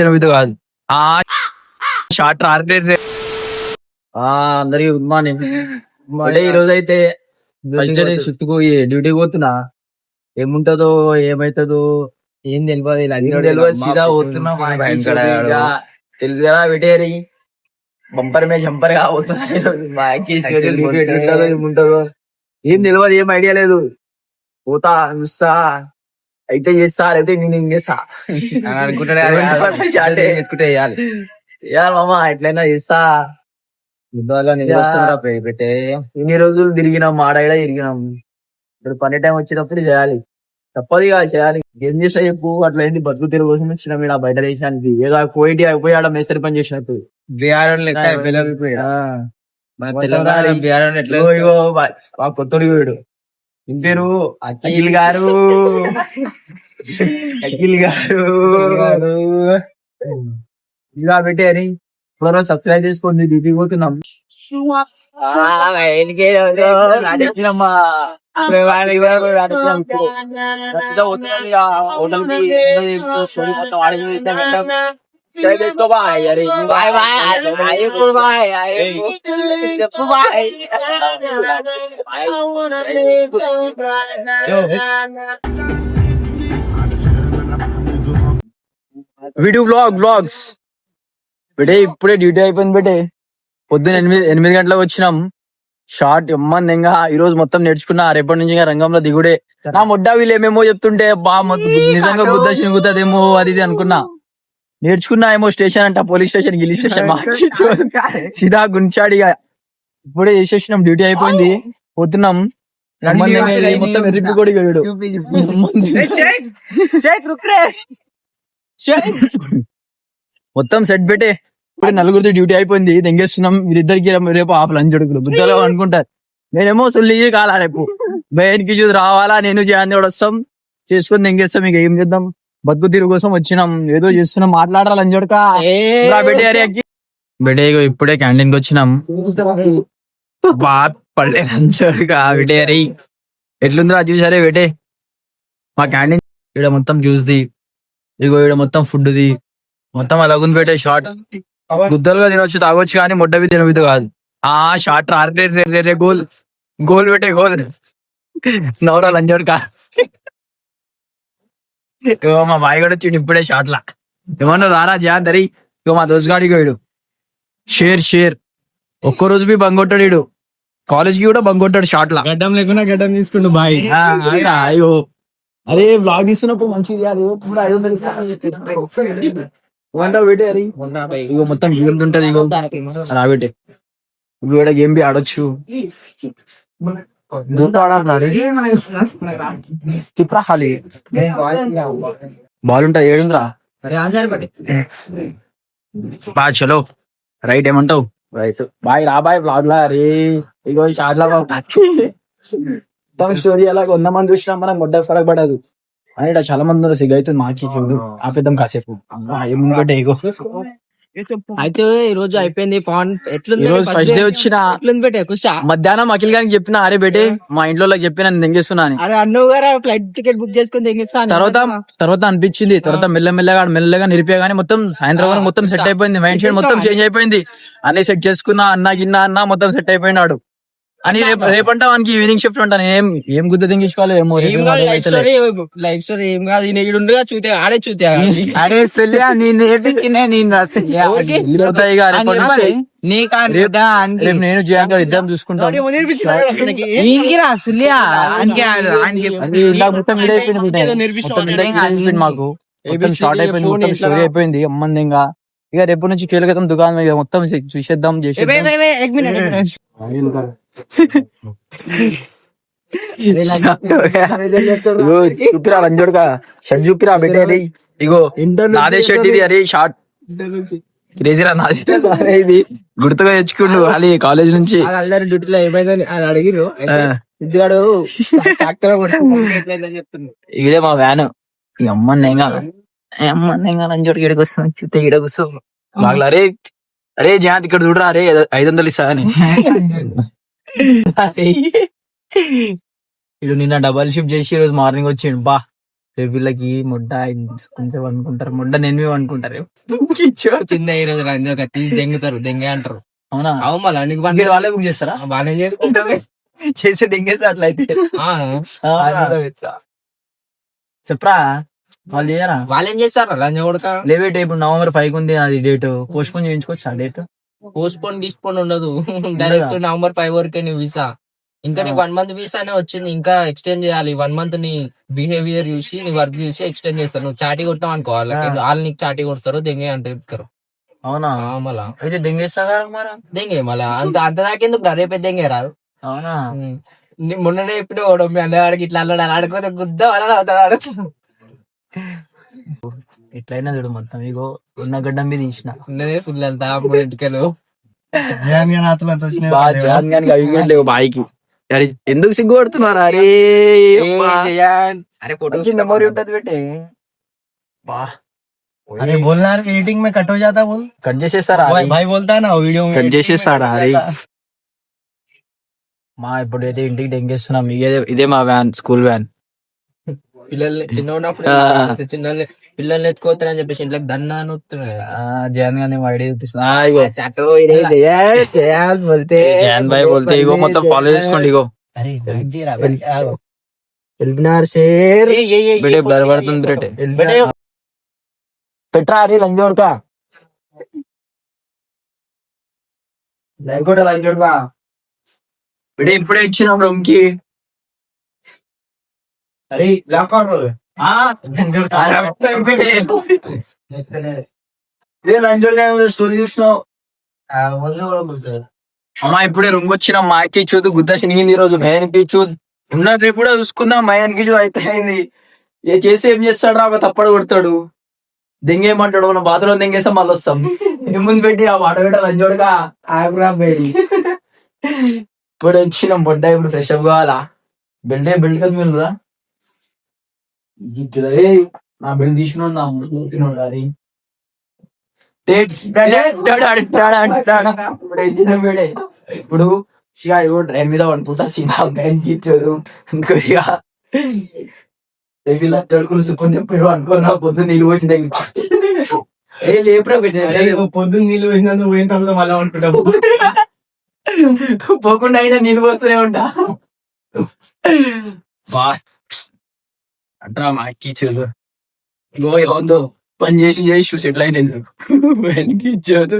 ఇది కాదు ఆ షార్ట్ టార్గెట్. అందరికి గుడ్ మార్నింగ్. ఈ రోజు అయితే ఫస్ట్ డే షిఫ్ట్ పోయి డ్యూటీకి పోతున్నా. ఏముంటదో ఏమైతుందో ఏం తెలియదు. సీదా పోతున్నా. తెలుసు కదా వెటేరి బంపర్ మే జంపర్ గా పోతున్నా. ఏముంటదో ఏం తెలియదు, ఏం ఐడియా లేదు. పోతా చూస్తా అయితే చేస్తా, లేకపోతే నేను చేస్తా అనుకుంటే వేయాలి మామ. ఎట్లయినా చేస్తా. పెట్టే ఇన్ని రోజులు తిరిగినాం, ఆడ తిరిగినాం. ఇప్పుడు పని టైం వచ్చినప్పుడు చేయాలి, తప్పదు కాదు చేయాలి. ఏం చేస్తా చెప్పు. అట్లయింది బతుకు తెరుగు కోసం వచ్చినాం ఇక్కడ బయట దేశానికి. ఏదో పోయి ఆడ మేస్త్రి పని చేసినట్టు కొత్తడు పోయాడు. ఇన్ పేరు అఖిల్ గారు. ఇలా పెట్టారు. ఇప్పుడు సబ్స్క్రైబ్ చేసుకోండి. డ్యూటీ పోతున్నాం. వీడియో వ్లాగ్స్ బిడే ఇప్పుడే డ్యూటీ అయిపోయింది. బిడే పొద్దున్న 8 గంటలకు వచ్చినాం. షార్ట్ ఇమ్మందిగా ఈ రోజు మొత్తం నేర్చుకున్నా. రేపటి నుంచి రంగంలో దిగుడే. నా మొడ్డా వీళ్ళు ఏమేమో చెప్తుంటే నిజంగా గుద్ద చినుగుతుందేమో అది ఇది అనుకున్నా. నేర్చుకున్నా ఏమో. స్టేషన్ అంట పోలీస్ స్టేషన్, గిల్లీ స్టేషన్ సీదా గుంచాడిగా. ఇప్పుడే చేసేసినాం. డ్యూటీ అయిపోయింది, పోతున్నాం. మొత్తం ఎర్రిపి కూడా వీడు మొత్తం సెట్ పెట్టే. ఇప్పుడు నలుగురితో డ్యూటీ అయిపోయింది, దెంగేస్తున్నాం. వీరిద్దరికి రేపు హాఫ్ లంచ్ అడుగులు బుద్ధలో అనుకుంటారు. నేనేమో సొల్లి కాలా రేపు బయటికి చూసి రావాలా. నేను చేయాలని కూడా వస్తాం, చేసుకొని దెంగేస్తాం. ఇక ఏం చేద్దాం, బతుకు తీరు కోసం వచ్చినాం. ఏదో చేస్తున్నాం, మాట్లాడాలి లంచ్ బెటే. ఇప్పుడే క్యాంటీన్ కి వచ్చినాం. పడలే లంచ్ విటేరి. ఎట్లుందిరా చూసారే బెటే మా క్యాంటీన్. ఇక్కడ మొత్తం జ్యూస్ది, ఇగో ఇక్కడ మొత్తం ఫుడ్ ది మొత్తం అలాగుంది పెట్టే. షార్ట్ గుద్దలుగా తినొచ్చు, తాగొచ్చు, కానీ మొట్టవి తినవిది కాదు. షార్ట్ గోల్ పెట్టే గోల్ నవరా లంజోడ్ కా. మా బాయ్ కూడా వచ్చిండు ఇప్పుడే షార్ట్ లా. ఏమన్నా రారా జయాంతరి. ఇగో మా దోసుగాడికి పోయాడు. షేర్ ఒక్క రోజు బి బంగొట్టాడు వీడు. కాలేజ్ కి కూడా బంగొట్టాడు షార్ట్ లా. గడ్డం లేకుండా గడ్డం తీసుకుండు బాయ్. అయ్యో అరే బ్లాగ్ తీస్తున్నప్పుడు మంచిగా ఇగో మొత్తం గేమ్ ఉంటది. ఇగో రాబెట్టే ఇగో గేమ్ బి ఆడొచ్చు. ఖాళీ బాల్ ఉంటాయి. ఏడుందిరా బా చలో రైట్. ఏమంటావు? రైట్ బాయ్ రా బాయ్ బ్లాగ్ లా. అరే ఇగో షార్ట్ లా స్టోరీ అలా 100 మంది చూసినా మనం మొడ్డ ఫరక్ పడదు అని చాలా మంది ఉన్నారు. సిగ్గు అవుతుంది మాకి. ఆపేద్దాం కాసేపు. ఏముందంటే ఇగో అయితే ఈ రోజు అయిపోయింది. ఈ రోజు ఫస్ట్ డే వచ్చిన మధ్యాహ్నం అఖిల్ గారికి చెప్పిన, అరే బేటే మా ఇంట్లో చెప్పిన నేను దెంగేస్తున్నా అని. అరే అన్నవు గారు ఫ్లైట్ టికెట్ బుక్ చేసుకుని దెంగేస్తాను. తర్వాత అనిపించింది. తర్వాత మెల్లగా నిరిపే గానీ మొత్తం సాయంత్రం వరకు మొత్తం సెట్ అయిపోయింది. మైండ్ సెట్ మొత్తం చేంజ్ అయిపోయింది. అన్ని సెట్ చేసుకున్నా. అన్నా మొత్తం సెట్ అయిపోయినాడు అని. రేపంటా వానికి ఈవినింగ్ షిఫ్ట్ ఉంటాను. ఏం గుద్ద దింగించుకోవాలి ఏమో. లైఫ్ స్టోరీ ఏం కాదు. ఈడుండగా చూతే ఆడే చూతే అడే నేను నేర్పించిన నేను జయంగా ఇద్దరం చూసుకుంటాను. మాకు షార్ట్ అయిపోయింది, మొత్తం స్టోరీ అయిపోయింది. అమ్మందిగా ఇక రేపు నుంచి కీలకతం దుకాణం ఇక మొత్తం చూసేద్దాం. చూపిరా రంజోడ్గా షర్ట్ చూపిరా పెట్టేది. ఇగో నాదే షర్ట్ ఇది. అరే షార్ట్ క్రేజీరా నాది. ఇది గుర్తుగా తెచ్చుకుండు అది కాలేజ్ నుంచి. డ్యూటీలో ఏమైందని అడిగిరు. ఇదే మా వ్యాన్. ఈ అమ్మన్నేగా రంజోడ్కి ఇక్కడికి వస్తుంది. చూస్తే ఇక్కడ కూర్చో బాగా. అరే జయంత్ ఇక్కడ చూడరా. అరే 500 ఇస్తా అని. ఇడు నిన్న డబల్ షిఫ్ట్ చేసి ఈ రోజు మార్నింగ్ వచ్చిండు. బా రేపు వీళ్ళకి ముడ్డ కొంచెం అనుకుంటారు, ముడ్డ నేను అనుకుంటారు. చిన్న ఈ రోజు రంజాన్ తీసి దెంగుతారు, దెంగే అంటారు. అవునా? అవు మళ్ళీ నీకు మీరు వాళ్ళే బుక్ చేస్తారా? బాగానే చేసుకుంటారు. చేసే డెంగేసి అట్లయితే ఆ, చెప్పరా, వాళ్ళు చేయరా? వాళ్ళేం చేస్తారు లంజ కొడక. లేవేట్ ఇప్పుడు November 5 ఉంది అది డేట్, పోస్ట్ పోన్ చేయించుకోవచ్చు ఆ డేట్. పోస్ట్పోన్ గిస్పోన్ ఉండదు, డైరెక్ట్ November 5 వరకే నీ వీసా. ఇంకా నీకు 1 month వీసానే వచ్చింది, ఇంకా ఎక్స్టెండ్ చేయాలి. 1 month నీ బిహేవియర్ చూసి, నీ వర్క్ చూసి ఎక్స్టెండ్ చేస్తారు. నువ్వు చాటీ కొట్టావు అనుకో, వాళ్ళు నీకు చాటీ కొడతారు, దెంగే అంటే చెప్తారు. అవునా? మళ్ళా అయితే దెంగేస్తారా మరి? దెంగే మళ్ళా అంత దాకెందుకు రేపే దెంగే రాదు. అవునా? మొన్ననే చెప్పిన వాడు మీ అన్నవాడికి ఇట్లా అల్లాడు, అలా ఆడుకోతే గుద్ద అలా అవుతాడు. ఎట్లయినా చూడు మొత్తం ఇగో ఉన్న గడ్డం మీద తీసిన ఉన్నదే ఫుల్ అంతా మూడు ఇంటికలు. లేవు బాయికి. అరే ఎందుకు సిగ్గుపడుతున్నారు? అరే అరే ఫోటో మెమోరీ ఉంటది పెట్టే. अरे बोलना यार, एडिटिंग में कट हो जाता, बोल కట్ చేసేస్తారా? भाई बोलता है ना वीडियो में కట్ చేసేస్తారా? అరే మా ఇప్పుడు అయితే ఇంటికి దెంగేస్తున్నాం. ఇదే మా వ్యాన్, స్కూల్ వ్యాన్. పిల్లల్ని చిన్న ఉన్నప్పుడు పిల్లల్ని ఎత్తుకోతారని చెప్పేసి ఇంట్లోకి దండా నొత్తున్నాడు. జగన్ గారిని మా ఐడియా చూపిస్తున్నా. జగన్ భాయ్ బోల్తే ఇగో మొత్తం ఫాలో చేసుకోండి. ఇగో अरे जीरा शेर బిడే బ్లర్ పడుతుంది రేటే. పెట్రా అరే లంజోడ్కా, లేకపోతే లంజోడ్కా బిడే ఇప్పుడే ఇచ్చినాం రూమ్ కి. अरे लाकर స్టోరీ చూసినావు అమ్మా? ఇప్పుడే రూమ్ వచ్చిన మాకి చూదు గుద్ద శనిగింది ఈ రోజు. భయానికి చూదు ఉన్నది, రేపు కూడా చూసుకుందాం. మయానికి చూ అయితే అయింది. ఏ చేసి ఏం చేస్తాడు రా, ఒక తప్పడు కొడతాడు, దెంగేయమంటాడు. మనం బాత్రూమ్ దెంగేస్తాం, మళ్ళీ వస్తాం. ముందు పెట్టి ఆ వాట పెట్ట లంచోడుగా ఆగురా బేడి. ఇప్పుడు వచ్చినాం బొడ్డ, ఇప్పుడు ఫ్రెష్ అప్ కావాలా? బెల్ట్ కదా మీరు రా, నా బెల్ట్ తీసుకున్నాడు అది ఇప్పుడు ట్రైన్ మీద పడుకుంటా సినిమా అనిపించదు ఇంకోగా సుఖం చెప్పారు అనుకున్నా. పొద్దున్న నీళ్ళు వచ్చిన లేపురా పొద్దున్న నీళ్ళు వేసినందుకు పోయిన తర్వాత మళ్ళీ అనుకుంటావు. పోకుండా అయినా నీళ్ళు పోస్తూనే ఉంటా. అంటారా మా కీచోదు గోందో పని చేసి చూసి ఎట్లా అయినా ఇచ్చారు.